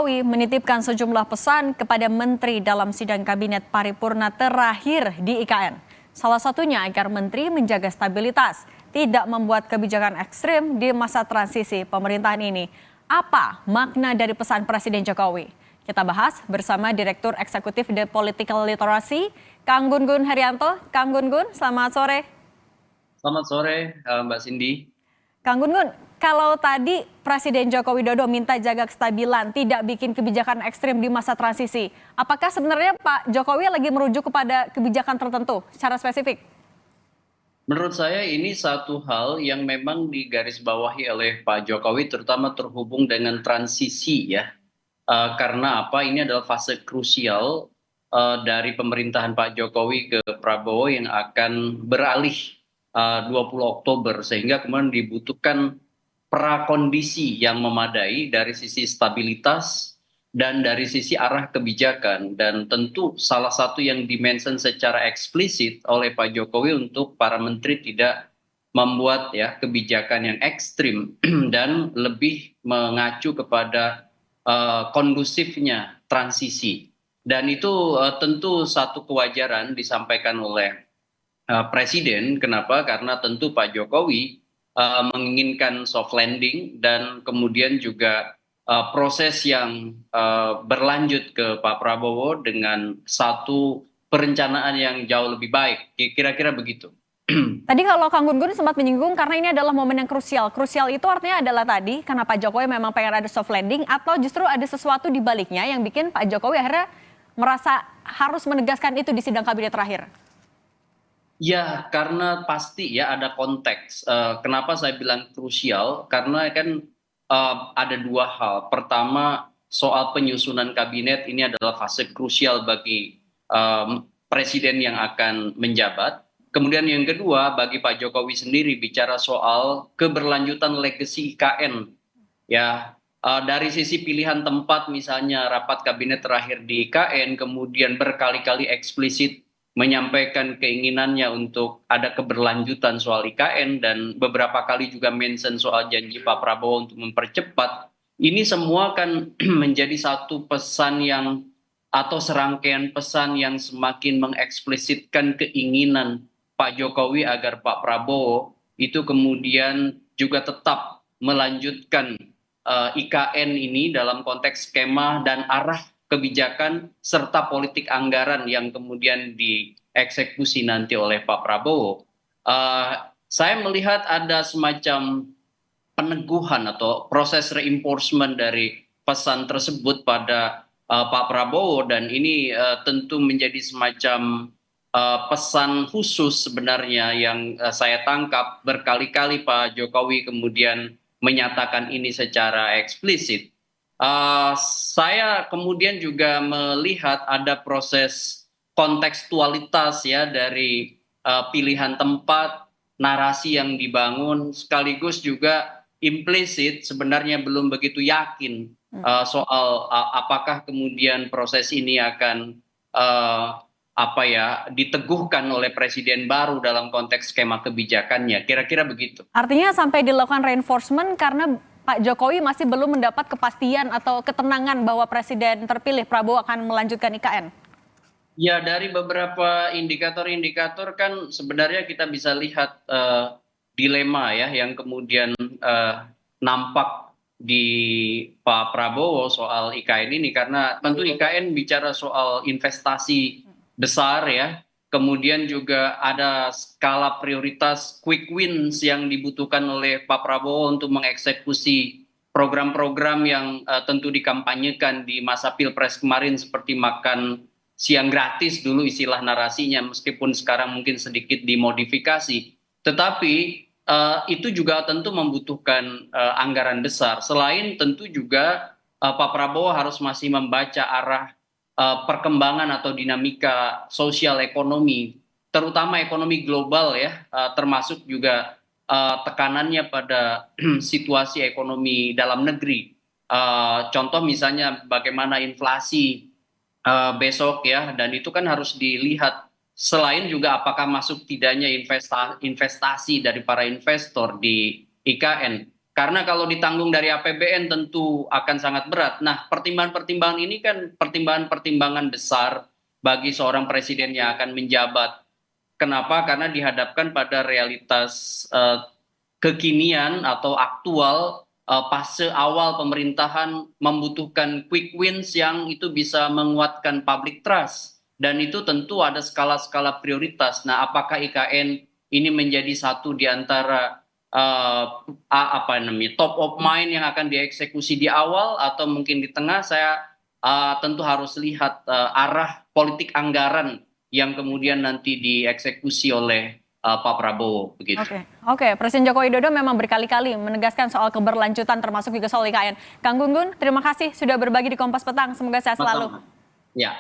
Jokowi menitipkan sejumlah pesan kepada menteri dalam sidang kabinet paripurna terakhir di IKN. Salah satunya agar menteri menjaga stabilitas, tidak membuat kebijakan ekstrim di masa transisi pemerintahan ini. Apa makna dari pesan Presiden Jokowi? Kita bahas bersama Direktur Eksekutif The Political Literacy, Kang Gun-Gun Herianto. Kang Gun-Gun, selamat sore. Selamat sore, Mbak Cindy. Kang Gun-Gun, kalau tadi Presiden Joko Widodo minta jaga kestabilan, tidak bikin kebijakan ekstrim di masa transisi, apakah sebenarnya Pak Jokowi lagi merujuk kepada kebijakan tertentu secara spesifik? Menurut saya ini satu hal yang memang digarisbawahi oleh Pak Jokowi, terutama terhubung dengan transisi ya. Karena apa? Ini adalah fase krusial dari pemerintahan Pak Jokowi ke Prabowo yang akan beralih 20 Oktober, sehingga kemudian dibutuhkan prakondisi yang memadai dari sisi stabilitas dan dari sisi arah kebijakan, dan tentu salah satu yang dimention secara eksplisit oleh Pak Jokowi untuk para menteri tidak membuat ya kebijakan yang ekstrim dan lebih mengacu kepada kondusifnya transisi, dan itu tentu satu kewajaran disampaikan oleh Presiden. Kenapa? Karena tentu Pak Jokowi menginginkan soft landing dan kemudian juga proses yang berlanjut ke Pak Prabowo dengan satu perencanaan yang jauh lebih baik. Kira-kira begitu. Tadi kalau Kang Gun-Gun sempat menyinggung karena ini adalah momen yang krusial. Krusial itu artinya adalah tadi karena Pak Jokowi memang pengen ada soft landing atau justru ada sesuatu di baliknya yang bikin Pak Jokowi akhirnya merasa harus menegaskan itu di sidang kabinet terakhir. Ya, karena pasti ya ada konteks. Kenapa saya bilang krusial? Karena kan ada dua hal. Pertama, soal penyusunan kabinet ini adalah fase krusial bagi presiden yang akan menjabat. Kemudian yang kedua, bagi Pak Jokowi sendiri bicara soal keberlanjutan legacy IKN. Ya, dari sisi pilihan tempat misalnya rapat kabinet terakhir di IKN, kemudian berkali-kali eksplisit menyampaikan keinginannya untuk ada keberlanjutan soal IKN, dan beberapa kali juga mention soal janji Pak Prabowo untuk mempercepat. Ini semua kan menjadi satu pesan yang atau serangkaian pesan yang semakin mengeksplisitkan keinginan Pak Jokowi agar Pak Prabowo itu kemudian juga tetap melanjutkan IKN ini dalam konteks skema dan arah kebijakan serta politik anggaran yang kemudian dieksekusi nanti oleh Pak Prabowo. Saya melihat ada semacam peneguhan atau proses reinforcement dari pesan tersebut pada Pak Prabowo, dan ini tentu menjadi semacam pesan khusus sebenarnya yang saya tangkap berkali-kali Pak Jokowi kemudian menyatakan ini secara eksplisit. Saya kemudian juga melihat ada proses kontekstualitas ya dari pilihan tempat, narasi yang dibangun, sekaligus juga implisit sebenarnya belum begitu yakin soal apakah kemudian proses ini akan diteguhkan oleh presiden baru dalam konteks skema kebijakannya. Kira-kira begitu. Artinya sampai dilakukan reinforcement karena Pak Jokowi masih belum mendapat kepastian atau ketenangan bahwa presiden terpilih Prabowo akan melanjutkan IKN. Ya, dari beberapa indikator-indikator kan sebenarnya kita bisa lihat dilema ya yang kemudian nampak di Pak Prabowo soal IKN ini, karena tentu IKN bicara soal investasi besar ya. Kemudian juga ada skala prioritas quick wins yang dibutuhkan oleh Pak Prabowo untuk mengeksekusi program-program yang tentu dikampanyekan di masa Pilpres kemarin, seperti makan siang gratis dulu istilah narasinya, meskipun sekarang mungkin sedikit dimodifikasi. Tetapi itu juga tentu membutuhkan anggaran besar. Selain tentu juga Pak Prabowo harus masih membaca arah perkembangan atau dinamika sosial ekonomi, terutama ekonomi global ya, termasuk juga tekanannya pada situasi ekonomi dalam negeri. Contoh misalnya bagaimana inflasi besok ya, dan itu kan harus dilihat selain juga apakah masuk tidaknya investasi dari para investor di IKN. Karena kalau ditanggung dari APBN tentu akan sangat berat. Nah, pertimbangan-pertimbangan ini kan pertimbangan-pertimbangan besar bagi seorang presiden yang akan menjabat. Kenapa? Karena dihadapkan pada realitas kekinian atau aktual fase awal pemerintahan membutuhkan quick wins yang itu bisa menguatkan public trust. Dan itu tentu ada skala-skala prioritas. Nah, apakah IKN ini menjadi satu di antara top of mind yang akan dieksekusi di awal atau mungkin di tengah, saya tentu harus lihat arah politik anggaran yang kemudian nanti dieksekusi oleh Pak Prabowo begitu. Oke. Presiden Joko Widodo memang berkali-kali menegaskan soal keberlanjutan termasuk juga soal IKN. Kang Gunggun, terima kasih sudah berbagi di Kompas Petang. Semoga sehat selalu. Ya.